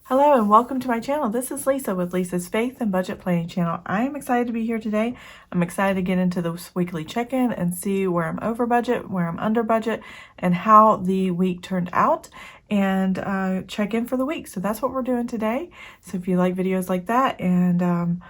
Hello and welcome to my channel. This is Lisa with Lisa's Faith and Budget Planning channel. I am excited to be here today. I'm excited to get into this weekly check-in and see where I'm over budget, where I'm under budget, and how the week turned out, and check in for the week. So that's what we're doing today. So if you like videos like that and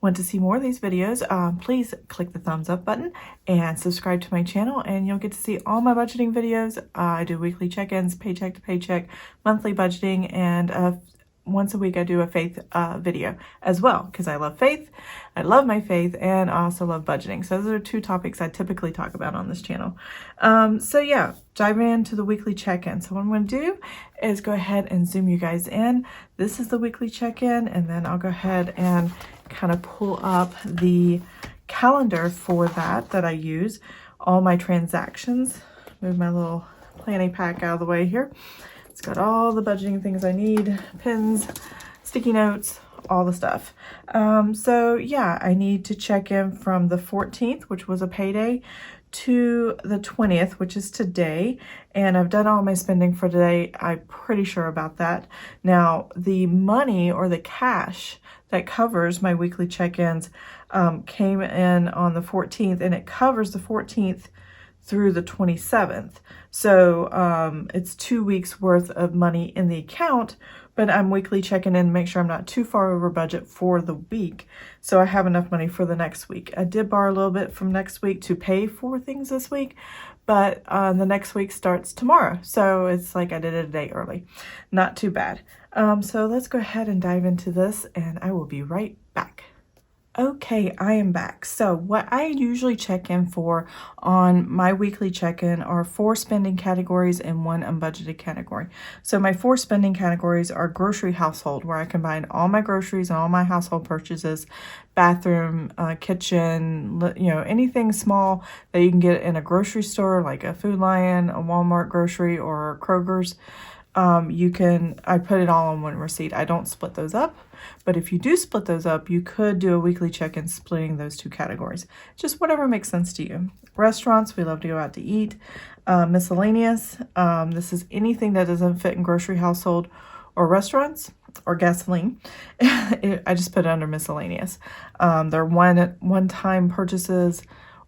want to see more of these videos, please click the thumbs up button and subscribe to my channel, and you'll get to see all my budgeting videos. I do weekly check-ins, paycheck to paycheck, monthly budgeting, and once a week I do a faith video as well, because I love faith, I love my faith, and I also love budgeting. So those are two topics I typically talk about on this channel. So yeah, dive into the weekly check-in. So what I'm going to do is go ahead and zoom you guys in. This is the weekly check-in, and then I'll go ahead and kind of pull up the calendar for that I use. All my transactions. Move my little planning pack out of the way here. It's got all the budgeting things I need, pins, sticky notes, all the stuff. So yeah, I need to check in from the 14th, which was a payday, to the 20th, which is today. And I've done all my spending for today. I'm pretty sure about that. Now, the money or the cash that covers my weekly check-ins came in on the 14th, and it covers the 14th through the 27th. So it's 2 weeks worth of money in the account, but I'm weekly checking in to make sure I'm not too far over budget for the week, so I have enough money for the next week. I did borrow a little bit from next week to pay for things this week, but the next week starts tomorrow, so it's like I did it a day early. Not too bad. So let's go ahead and dive into this, and I will be right back. Okay, I am back. So what I usually check in for on my weekly check-in are 4 spending categories and 1 unbudgeted category. So my 4 spending categories are grocery household, where I combine all my groceries and all my household purchases, bathroom, kitchen, you know, anything small that you can get in a grocery store, like a Food Lion, a Walmart grocery, or Kroger's. I put it all on one receipt. I don't split those up, but if you do split those up, you could do a weekly check-in splitting those 2 categories. Just whatever makes sense to you. Restaurants, we love to go out to eat. Miscellaneous, this is anything that doesn't fit in grocery household or restaurants or gasoline. I just put it under miscellaneous. They're one-time purchases,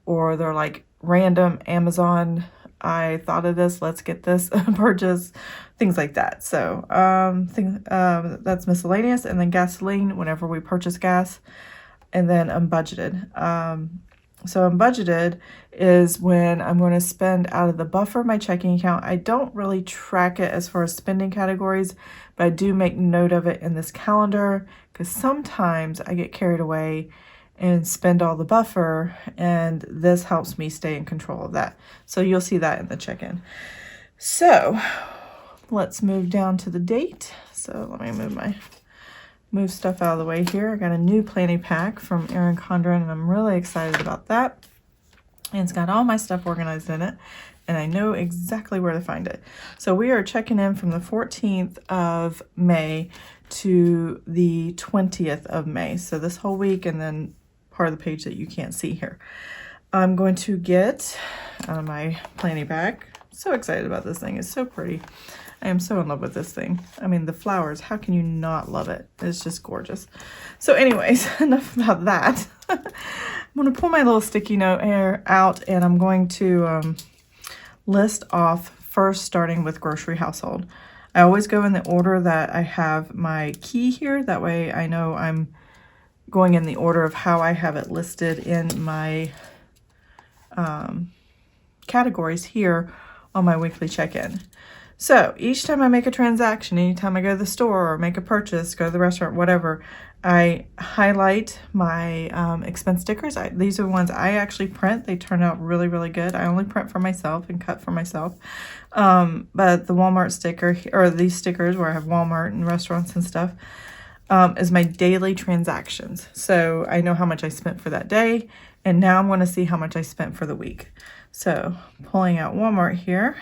or they're like random Amazon, I thought of this, let's get this purchase, things like that. So that's miscellaneous. And then gasoline, whenever we purchase gas. And then unbudgeted. So unbudgeted is when I'm going to spend out of the buffer of my checking account. I don't really track it as far as spending categories, but I do make note of it in this calendar, because sometimes I get carried away and spend all the buffer, and this helps me stay in control of that. So you'll see that in the check-in. So let's move down to the date. So let me move stuff out of the way here. I got a new planning pack from Erin Condren, and I'm really excited about that. And it's got all my stuff organized in it, and I know exactly where to find it. So we are checking in from the 14th of May to the 20th of May. So this whole week, and then part of the page that you can't see here. I'm going to get out of my planning pack. So excited about this thing. It's so pretty. I am so in love with this thing. I mean, the flowers, how can you not love it? It's just gorgeous. So anyways, enough about that. I'm going to pull my little sticky note here out, and I'm going to list off first, starting with grocery household. I always go in the order that I have my key here. That way I know I'm going in the order of how I have it listed in my categories here on my weekly check-in. So each time I make a transaction, anytime I go to the store or make a purchase, go to the restaurant, whatever, I highlight my expense stickers. These are the ones I actually print. They turn out really, really good. I only print for myself and cut for myself. But the Walmart sticker, or these stickers where I have Walmart and restaurants and stuff, is my daily transactions. So I know how much I spent for that day, and now I'm going to see how much I spent for the week. So pulling out Walmart here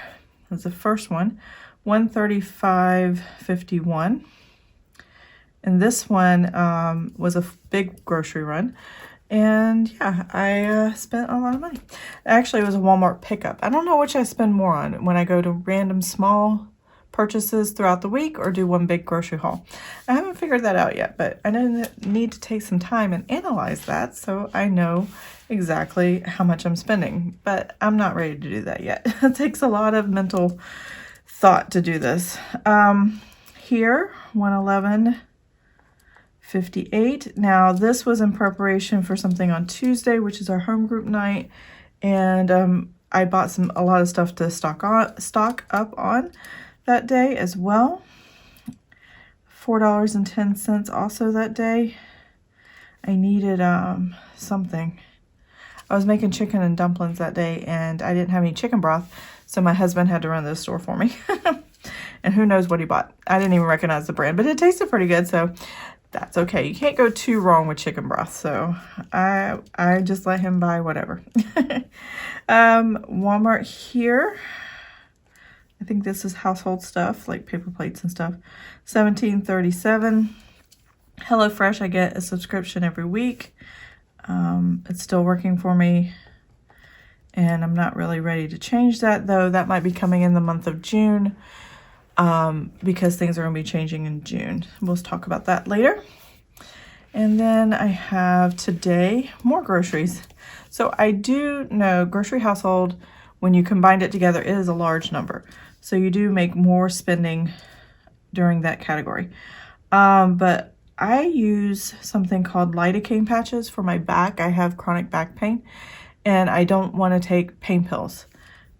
is the first one, $135.51. And this one was a big grocery run. And yeah, I spent a lot of money. Actually, it was a Walmart pickup. I don't know which I spend more on when I go to random small purchases throughout the week or do one big grocery haul. I haven't figured that out yet, but I need to take some time and analyze that so I know exactly how much I'm spending, but I'm not ready to do that yet. It takes a lot of mental thought to do this. Here, 111.58. Now this was in preparation for something on Tuesday, which is our home group night, and I bought a lot of stuff to stock up on that day as well. $4.10 also that day. I needed something. I was making chicken and dumplings that day, and I didn't have any chicken broth, so my husband had to run to the store for me. And who knows what he bought. I didn't even recognize the brand, but it tasted pretty good, so that's okay. You can't go too wrong with chicken broth, so I just let him buy whatever. Walmart here. I think this is household stuff, like paper plates and stuff. $17.37. HelloFresh, I get a subscription every week. It's still working for me, and I'm not really ready to change that, though. That might be coming in the month of June, because things are going to be changing in June. We'll talk about that later. And then I have today more groceries. So I do know grocery household, when you combine it together, it is a large number. So you do make more spending during that category. But I use something called lidocaine patches for my back. I have chronic back pain, and I don't want to take pain pills.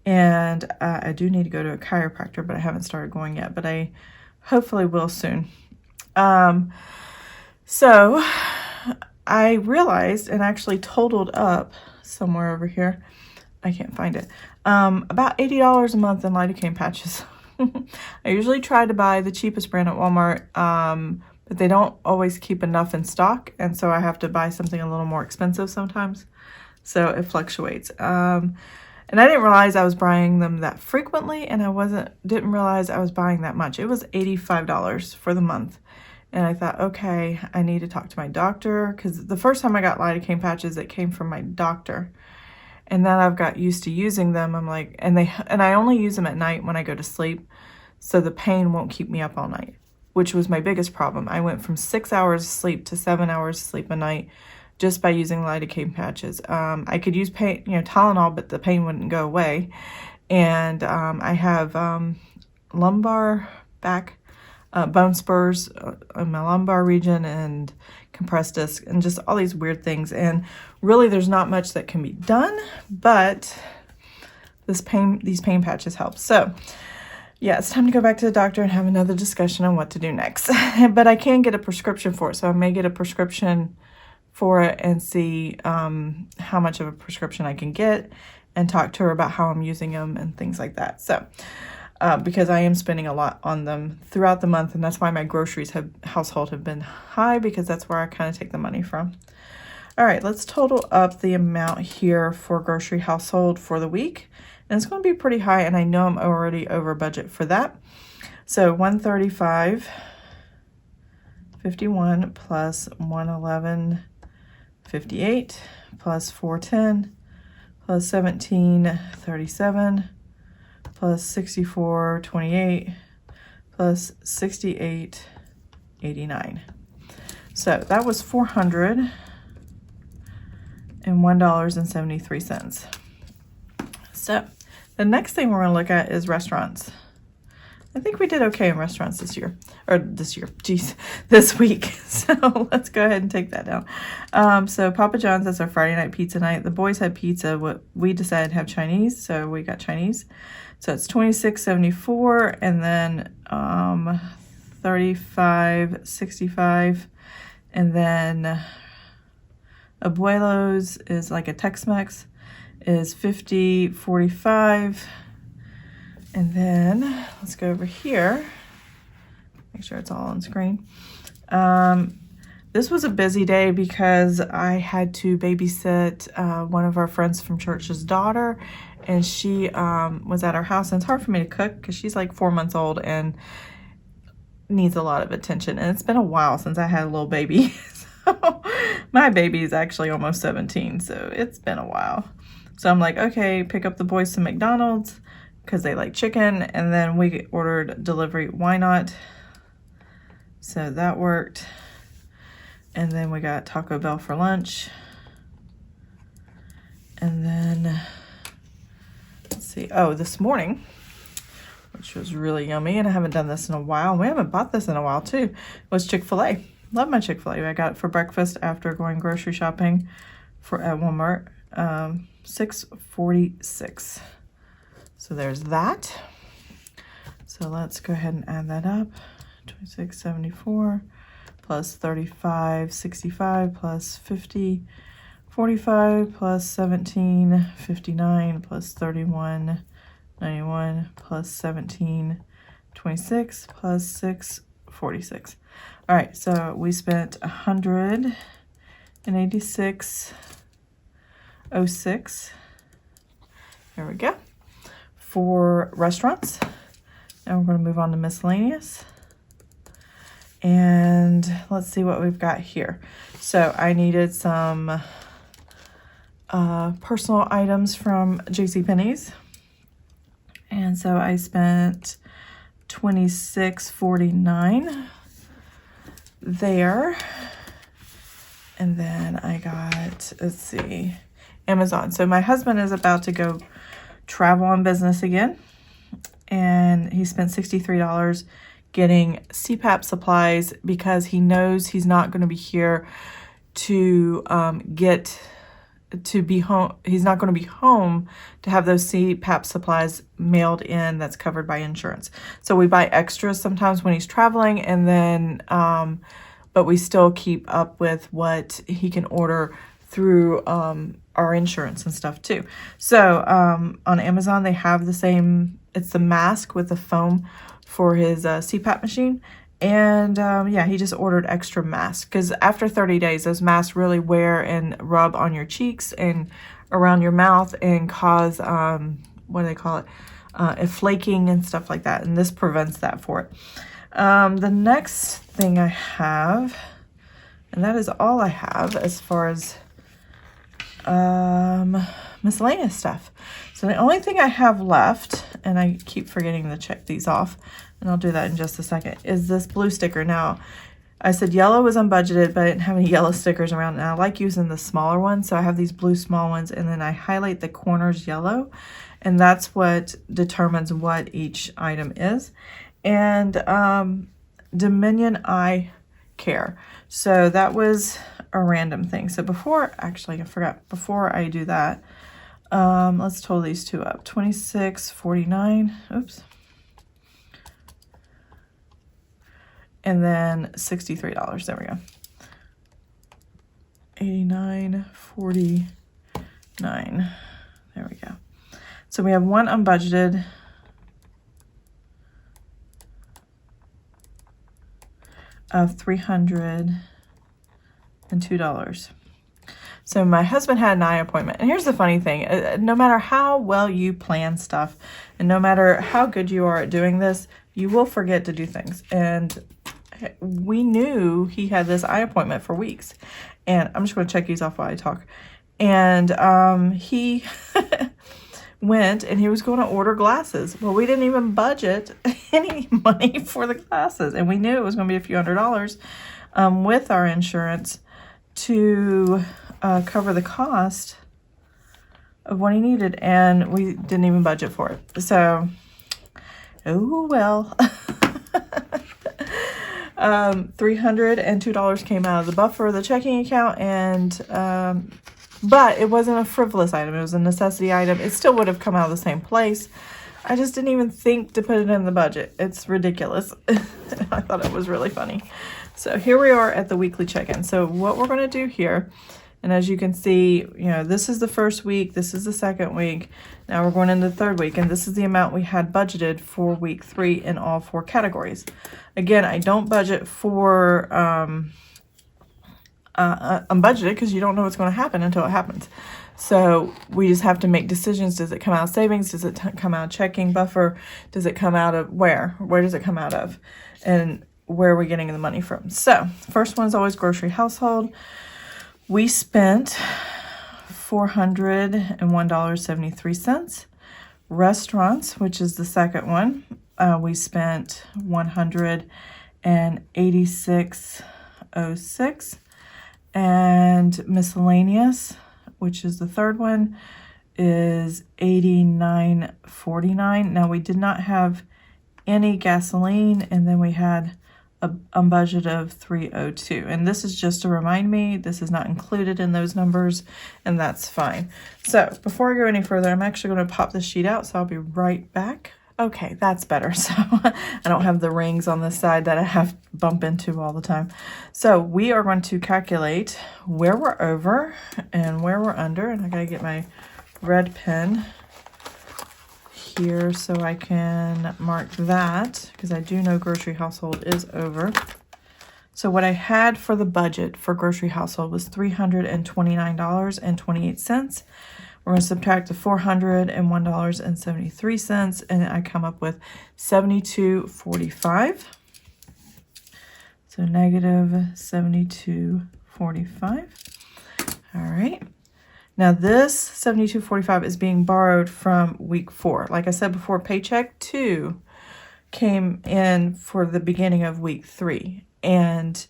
And I do need to go to a chiropractor, but I haven't started going yet, but I hopefully will soon. So I realized, and actually totaled up somewhere over here, I can't find it, about $80 a month in lidocaine patches. I usually try to buy the cheapest brand at Walmart, but they don't always keep enough in stock, and so I have to buy something a little more expensive sometimes. So it fluctuates. And I didn't realize I was buying them that frequently, and I didn't realize I was buying that much. It was $85 for the month. And I thought, okay, I need to talk to my doctor, because the first time I got lidocaine patches, it came from my doctor. And then I've got used to using them. I'm like, and I only use them at night when I go to sleep, so the pain won't keep me up all night, which was my biggest problem. I went from 6 hours of sleep to 7 hours of sleep a night just by using lidocaine patches. I could use pain, Tylenol, but the pain wouldn't go away. And I have lumbar back bone spurs in my lumbar region, and compressed disc, and just all these weird things. And really, there's not much that can be done, but these pain patches help. So yeah, it's time to go back to the doctor and have another discussion on what to do next. But I can get a prescription for it, so I may get a prescription for it and see how much of a prescription I can get, and talk to her about how I'm using them and things like that. So because I am spending a lot on them throughout the month, and that's why my household have been high, because that's where I kind of take the money from. All right, let's total up the amount here for grocery household for the week, and it's going to be pretty high, and I know I'm already over budget for that. So 135.51 plus 111.58 plus 410 plus 17.37 plus 64.28 plus 68.89. So that was $401.73. So the next thing we're going to look at is restaurants. I think we did okay in restaurants this week. So let's go ahead and take that down. So Papa John's, that's our Friday night pizza night. The boys had pizza. We decided to have Chinese, so we got Chinese. So it's $26.74, and then $35.65, and then Abuelo's is like a Tex-Mex, is $50.45. And then let's go over here, make sure it's all on screen. This was a busy day because I had to babysit one of our friends from church's daughter, and she was at our house, and it's hard for me to cook because she's like 4 months old and needs a lot of attention. And it's been a while since I had a little baby. So my baby is actually almost 17, so it's been a while. So I'm like, okay, pick up the boys to McDonald's, because they like chicken. And then we ordered delivery. Why not? So that worked. And then we got Taco Bell for lunch. And then, let's see, oh, this morning, which was really yummy, and I haven't done this in a while. We haven't bought this in a while too, was Chick-fil-A. Love my Chick-fil-A. I got it for breakfast after going grocery shopping at Walmart. $6.46. So there's that. So let's go ahead and add that up. $26.74 plus $35.65 plus $50.45 plus $17.59 plus $31.91 plus $17.26 plus $6.46. All right, so we spent $186.06. There we go. For restaurants. Now we're going to move on to miscellaneous. And let's see what we've got here. So I needed some personal items from JCPenney's. And so I spent $26.49 there. And then I got, let's see, Amazon. So my husband is about to go travel on business again. And he spent $63 getting CPAP supplies because he knows he's not going to be here to be home. He's not going to be home to have those CPAP supplies mailed in that's covered by insurance. So we buy extras sometimes when he's traveling, and then but we still keep up with what he can order through our insurance and stuff too. So on Amazon they have the same, it's the mask with the foam for his CPAP machine. And yeah, he just ordered extra masks because after 30 days, those masks really wear and rub on your cheeks and around your mouth and cause, what do they call it? Flaking and stuff like that. And this prevents that for it. The next thing I have, and that is all I have as far as miscellaneous stuff. So the only thing I have left, and I keep forgetting to check these off, and I'll do that in just a second, is this blue sticker. Now, I said yellow was unbudgeted, but I didn't have any yellow stickers around, and I like using the smaller ones, so I have these blue small ones, and then I highlight the corners yellow, and that's what determines what each item is. And Dominion Eye Care. So that was a random thing. So before, actually I forgot, before I do that, let's total these two up. $26.49, oops. And then $63, there we go. $89.49, there we go. So we have one unbudgeted, of $302. So my husband had an eye appointment. And here's the funny thing. No matter how well you plan stuff, and no matter how good you are at doing this, you will forget to do things. And we knew he had this eye appointment for weeks. And I'm just going to check these off while I talk. And he went and he was going to order glasses. Well, we didn't even budget any money for the glasses. And we knew it was going to be a few $100s with our insurance to cover the cost of what he needed. And we didn't even budget for it. So, oh well. $302 came out of the buffer of the checking account, and but it wasn't a frivolous item. It was a necessity item. It still would have come out of the same place. I just didn't even think to put it in the budget. It's ridiculous. I thought it was really funny. So here we are at the weekly check-in. So what we're going to do here, and as you can see, you know, this is the first week, this is the second week. Now we're going into the third week, and this is the amount we had budgeted for week 3 in all 4 categories. Again, I don't budget for unbudgeted because you don't know what's going to happen until it happens. So we just have to make decisions. Does it come out of savings? Does it come out of checking buffer? Does it come out of where? Where does it come out of? And where are we getting the money from? So first one is always grocery household. We spent $401.73. restaurants, which is the second one, we spent $186.06, and miscellaneous, which is the third one, is $89.49. Now we did not have any gasoline, and then we had a budget of $302, and this is just to remind me this is not included in those numbers, and that's fine. So before I go any further, I'm actually going to pop this sheet out, so I'll be right back. Okay, that's better. So I don't have the rings on this side that I have to bump into all the time. So we are going to calculate where we're over and where we're under, and I gotta get my red pen here so I can mark that, because I do know grocery household is over. So what I had for the budget for grocery household was $329.28. We're going to subtract the $401.73, and I come up with $72.45. So negative $72.45. All right. Now this $72.45 is being borrowed from week 4. Like I said before, paycheck 2 came in for the beginning of week 3. And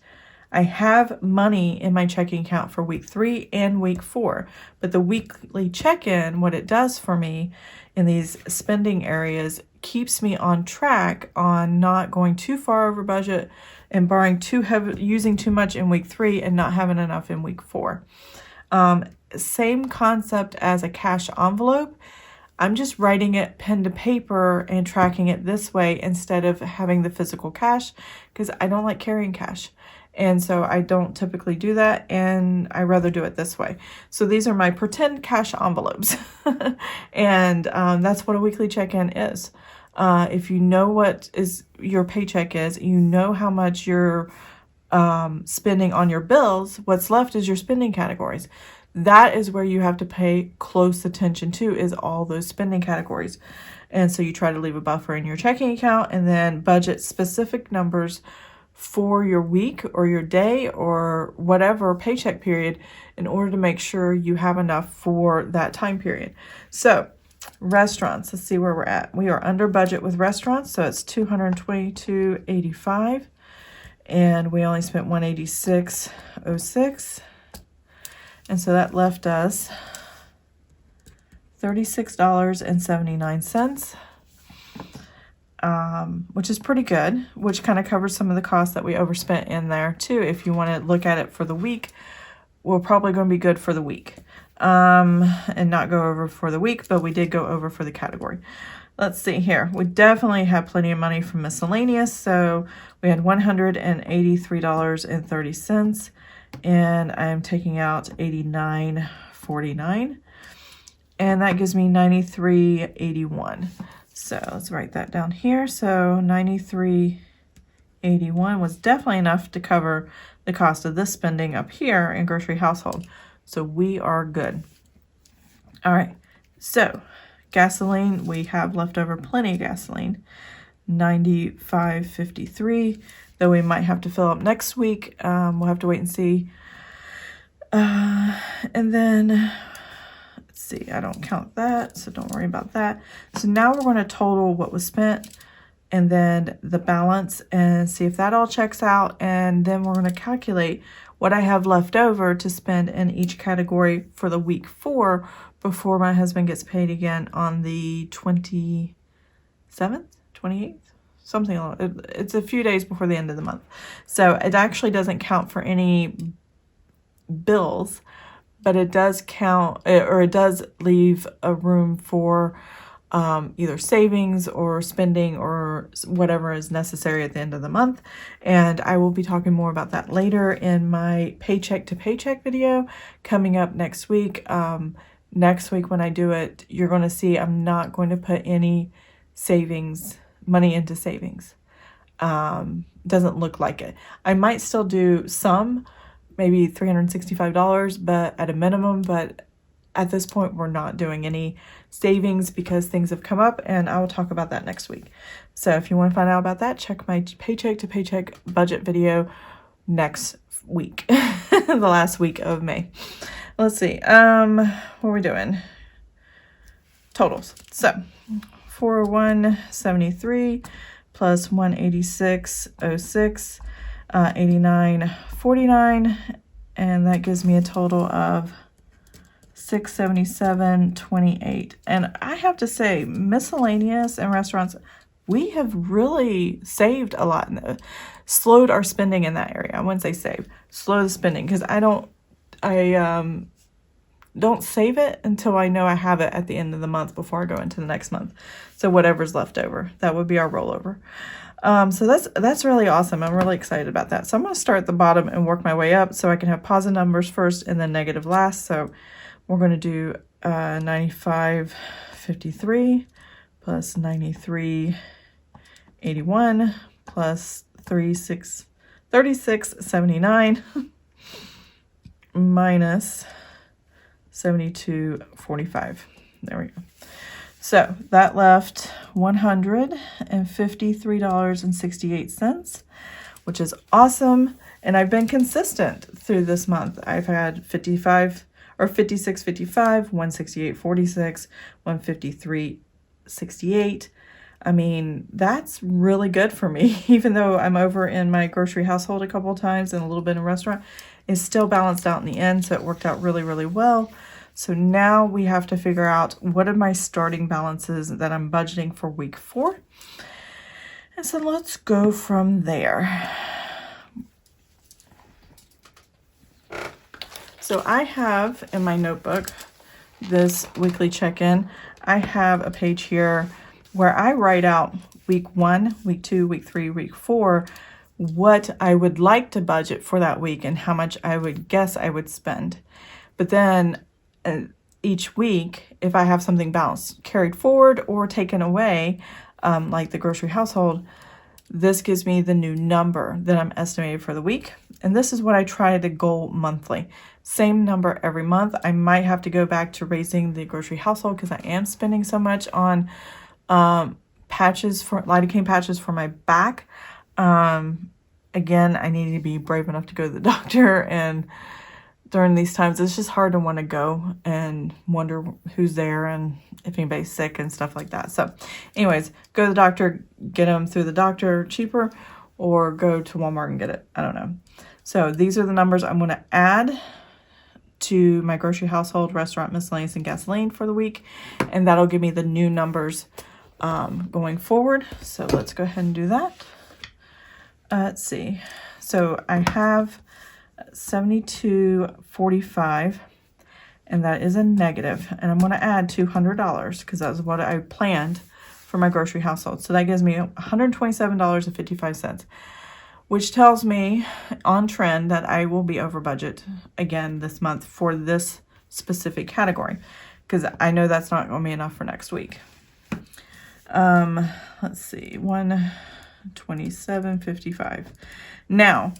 I have money in my checking account for week 3 and week 4. But the weekly check-in, what it does for me in these spending areas, keeps me on track on not going too far over budget and borrowing too heavy, using too much in week 3 and not having enough in week 4. Same concept as a cash envelope. I'm just writing it pen to paper and tracking it this way instead of having the physical cash, because I don't like carrying cash. And so I don't typically do that, and I rather do it this way. So these are my pretend cash envelopes. And that's what a weekly check-in is. If you know what is your paycheck is, you know how much you're spending on your bills, what's left is your spending categories. That is where you have to pay close attention to, is all those spending categories. And so you try to leave a buffer in your checking account and then budget specific numbers for your week or your day or whatever paycheck period in order to make sure you have enough for that time period. So restaurants, let's see where we're at. We are under budget with restaurants, so it's $222.85, and we only spent $186.06. And so that left us $36.79, which is pretty good, which kind of covers some of the costs that we overspent in there too. If you want to look at it for the week, we're probably going to be good for the week, and not go over for the week, but we did go over for the category. Let's see here. We definitely have plenty of money from miscellaneous. So we had $183.30. And I'm taking out $89.49, and that gives me $93.81. So let's write that down here. So $93.81 was definitely enough to cover the cost of this spending up here in grocery household. So we are good. All right. So gasoline, we have left over plenty of gasoline, $95.53. Though we might have to fill up next week. We'll have to wait and see. And then, let's see, I don't count that, so don't worry about that. So now we're going to total what was spent and then the balance and see if that all checks out. And then we're going to calculate what I have left over to spend in each category for the week 4 before my husband gets paid again on the 27th, 28th. Something like that. It's a few days before the end of the month. So it actually doesn't count for any bills, but it does count, or it does leave a room for either savings or spending or whatever is necessary at the end of the month. And I will be talking more about that later in my paycheck to paycheck video coming up next week. Next week when I do it, you're going to see I'm not going to put any money into savings. Doesn't look like it. I might still do some, maybe $365, but at a minimum, but at this point we're not doing any savings because things have come up, and I will talk about that next week. So if you want to find out about that, check my paycheck to paycheck budget video next week, the last week of May. Let's see, what are we doing? totals. So 401.73 plus 186.06, 89.49, and that gives me a total of 677.28. And I have to say, miscellaneous and restaurants, we have really saved a lot, slowed our spending in that area. I wouldn't say save, slow the spending, because I don't save it until I know I have it at the end of the month before I go into the next month. So whatever's left over, that would be our rollover. So that's really awesome. I'm really excited about that. So I'm going to start at the bottom and work my way up so I can have positive numbers first and then negative last. So we're going to do 95.53 plus 93.81 plus 36.79 minus 72.45. There we go. So that left $153.68, which is awesome. And I've been consistent through this month. I've had 56.55, 168.46, 153.68. I mean, that's really good for me. Even though I'm over in my grocery household a couple of times and a little bit in a restaurant, it's still balanced out in the end. So it worked out really, really well. So now we have to figure out what are my starting balances that I'm budgeting for week 4. And so let's go from there. So I have in my notebook, this weekly check-in, I have a page here where I write out week 1, week 2, week 3, week 4, what I would like to budget for that week and how much I would guess I would spend. But then each week, if I have something balanced, carried forward or taken away, like the grocery household, this gives me the new number that I'm estimated for the week. And this is what I try to goal monthly. Same number every month. I might have to go back to raising the grocery household because I am spending so much on patches for lidocaine patches for my back. Again, I need to be brave enough to go to the doctor, and during these times, it's just hard to want to go and wonder who's there and if anybody's sick and stuff like that. So anyways, go to the doctor, get them through the doctor cheaper, or go to Walmart and get it. I don't know. So these are the numbers I'm going to add to my grocery household, restaurant, miscellaneous, and gasoline for the week. And that'll give me the new numbers going forward. So let's go ahead and do that. Let's see. So I have 72.45, and that is a negative, and I'm going to add $200 because that's what I planned for my grocery household. So that gives me $127.55, which tells me on trend that I will be over budget again this month for this specific category, because I know that's not going to be enough for next week. Let's see, 127.55. Now,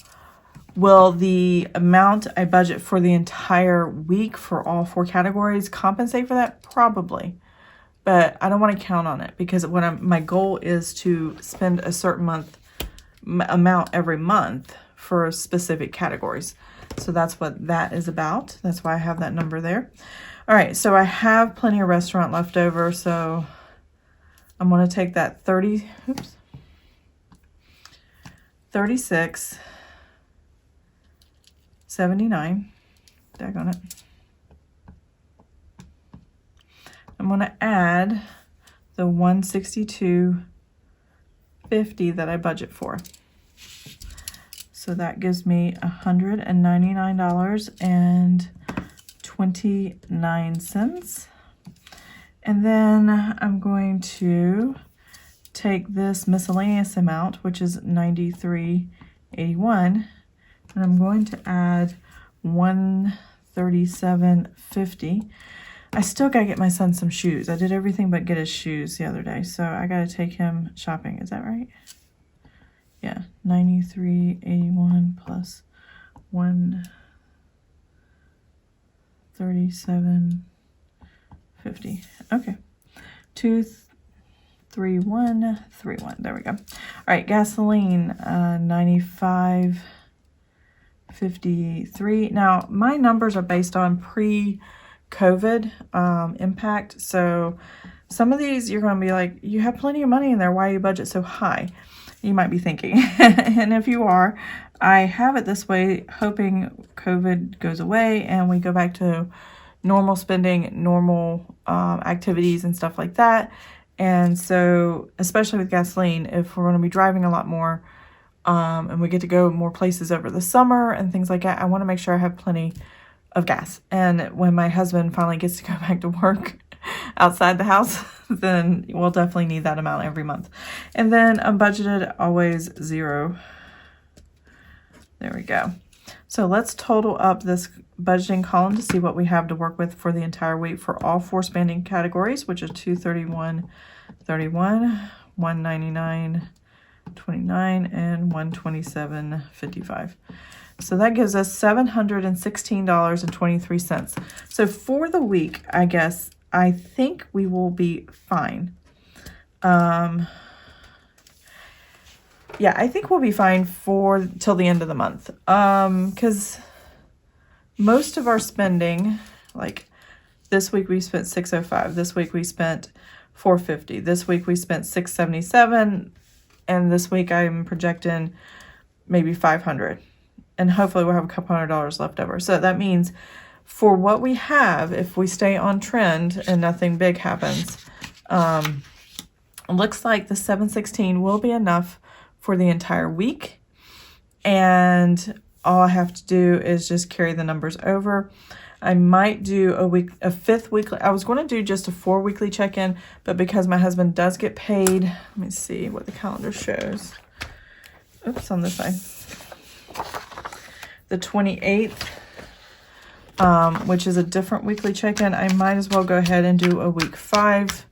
will the amount I budget for the entire week for all 4 categories compensate for that? Probably. But I don't want to count on it, because my goal is to spend a certain amount every month for specific categories. So that's what that is about. That's why I have that number there. All right, so I have plenty of restaurant left over, so I'm going to take that 36.79. Daggone it. I'm going to add the $162.50 that I budget for. So that gives me $199.29. And then I'm going to take this miscellaneous amount, which is $93.81, and I'm going to add $137.50. I still gotta get my son some shoes. I did everything but get his shoes the other day, so I gotta take him shopping. Is that right? Yeah, $93.81 plus $137.50. Okay, 231.31. There we go. All right, gasoline, 95.53. Now my numbers are based on pre-COVID COVID impact. So some of these you're going to be like, you have plenty of money in there. Why you budget so high? You might be thinking. And if you are, I have it this way, hoping COVID goes away and we go back to normal spending, normal activities and stuff like that. And so, especially with gasoline, if we're going to be driving a lot more and we get to go more places over the summer and things like that, I want to make sure I have plenty of gas. And when my husband finally gets to go back to work outside the house, then we'll definitely need that amount every month. And then unbudgeted, always 0. There we go. So let's total up this budgeting column to see what we have to work with for the entire week for all 4 spending categories, which are $231.31, $199.29, and $127.55. So that gives us $716.23. So for the week, I think we will be fine. Yeah, I think we'll be fine for till the end of the month. Because most of our spending, like this week we spent $605, this week we spent $450, this week we spent $677, and this week I'm projecting maybe $500. And hopefully we'll have a couple $100 left over. So that means for what we have, if we stay on trend and nothing big happens, looks like the $716 will be enough for the entire week. And all I have to do is just carry the numbers over. I might do a 5th weekly. I was going to do just a 4 weekly check-in, but because my husband does get paid, let me see what the calendar shows. Oops, on this side. The 28th, which is a different weekly check-in, I might as well go ahead and do a week 5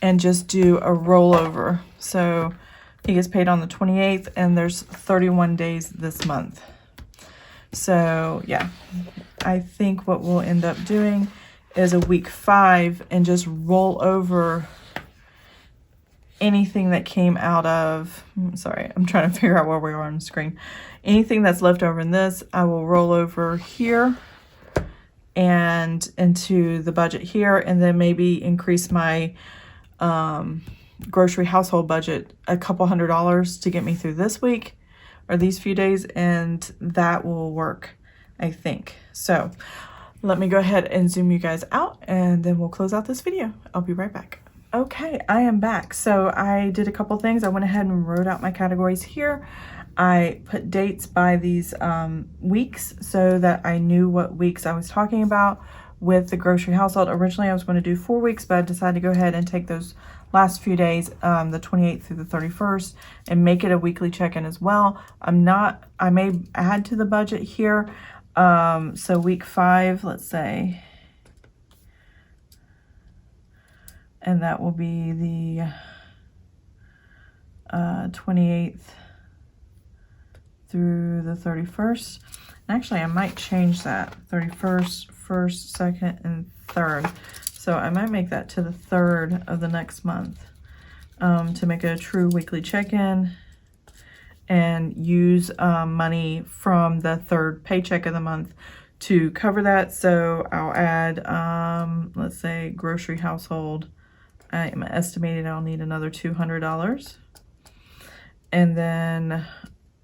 and just do a rollover. So he gets paid on the 28th and there's 31 days this month. So yeah, I think what we'll end up doing is a week 5 and just roll over anything that came out of, sorry, I'm trying to figure out where we are on the screen. Anything that's left over in this, I will roll over here and into the budget here, and then maybe increase my grocery household budget a couple $100 to get me through this week or these few days, and that will work, I think. So let me go ahead and zoom you guys out and then we'll close out this video. I'll be right back. Okay, I am back. So I did a couple things. I went ahead and wrote out my categories here. I put dates by these weeks so that I knew what weeks I was talking about with the grocery household. Originally, I was going to do 4 weeks, but I decided to go ahead and take those last few days, the 28th through the 31st, and make it a weekly check-in as well. I may add to the budget here. So week 5, let's say, and that will be the 28th through the 31st. And actually, I might change that. 31st, 1st, 2nd, and 3rd. So I might make that to the 3rd of the next month to make it a true weekly check-in and use money from the 3rd paycheck of the month to cover that. So I'll add, let's say, grocery household. I'm estimating I'll need another $200. And then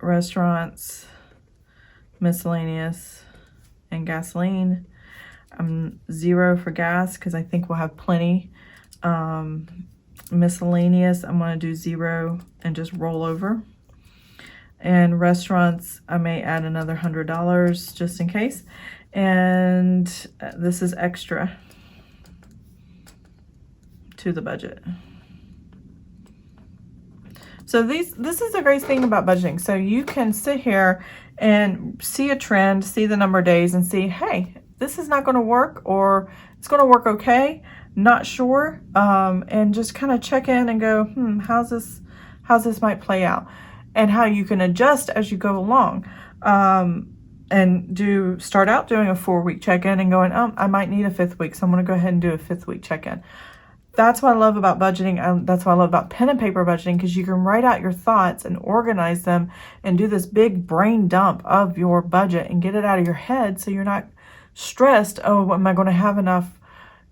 restaurants, miscellaneous, and gasoline. 0 for gas because I think we'll have plenty. Miscellaneous, I'm going to do 0 and just roll over. And restaurants, I may add another $100 just in case. And this is extra to the budget. So this is the great thing about budgeting. So you can sit here and see a trend, see the number of days, and see, hey, this is not going to work, or it's going to work okay, not sure, and just kind of check in and go, how's this might play out, and how you can adjust as you go along, and start out doing a 4-week check-in and going, I might need a 5th week, so I'm going to go ahead and do a 5th week check-in. That's what I love about budgeting. That's what I love about pen and paper budgeting, because you can write out your thoughts and organize them and do this big brain dump of your budget and get it out of your head so you're not stressed, oh, am I going to have enough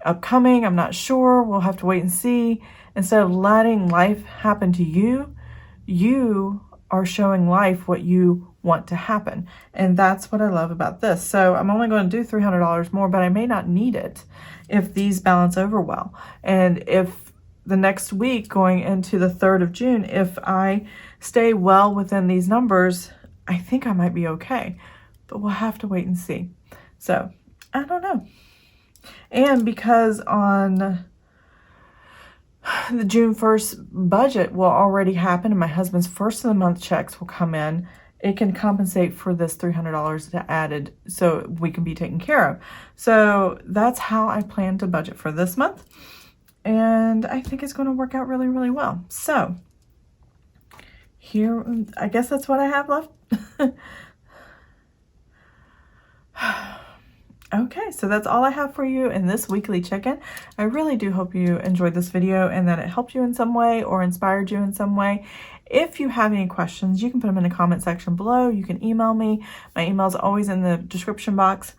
upcoming? I'm not sure. We'll have to wait and see. Instead of letting life happen to you, you are showing life what you want to happen. And that's what I love about this. So I'm only going to do $300 more, but I may not need it if these balance over well. And if the next week going into the 3rd of June, if I stay well within these numbers, I think I might be okay, but we'll have to wait and see. So I don't know. And because on the June 1st budget will already happen and my husband's first of the month checks will come in, it can compensate for this $300 that added so we can be taken care of. So that's how I plan to budget for this month. And I think it's going to work out really, really well. So here, I guess that's what I have left. Okay, so that's all I have for you in this weekly check-in. I really do hope you enjoyed this video and that it helped you in some way or inspired you in some way. If you have any questions, you can put them in the comment section below. You can email me. My email is always in the description box.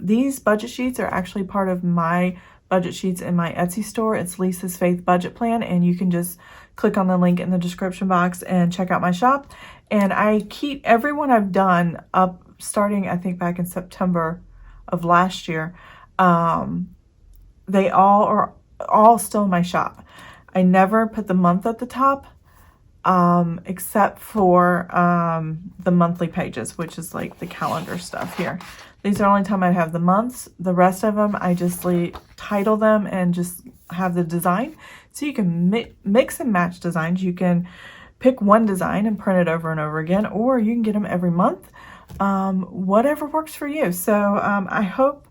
These budget sheets are actually part of my budget sheets in my Etsy store. It's Lisa's Faith Budget Plan, and you can just click on the link in the description box and check out my shop. And I keep everyone I've done up starting, I think, back in September of last year. They all are still in my shop. I never put the month at the top, except for the monthly pages, which is like the calendar stuff here. These are the only time I have the months. The rest of them, I just title them and just have the design. So you can mix and match designs. You can pick one design and print it over and over again, or you can get them every month. Whatever works for you. So I hope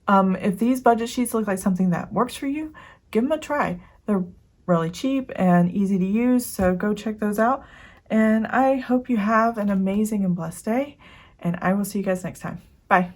if these budget sheets look like something that works for you, give them a try. They're really cheap and easy to use, so go check those out. And I hope you have an amazing and blessed day, and I will see you guys next time. Bye.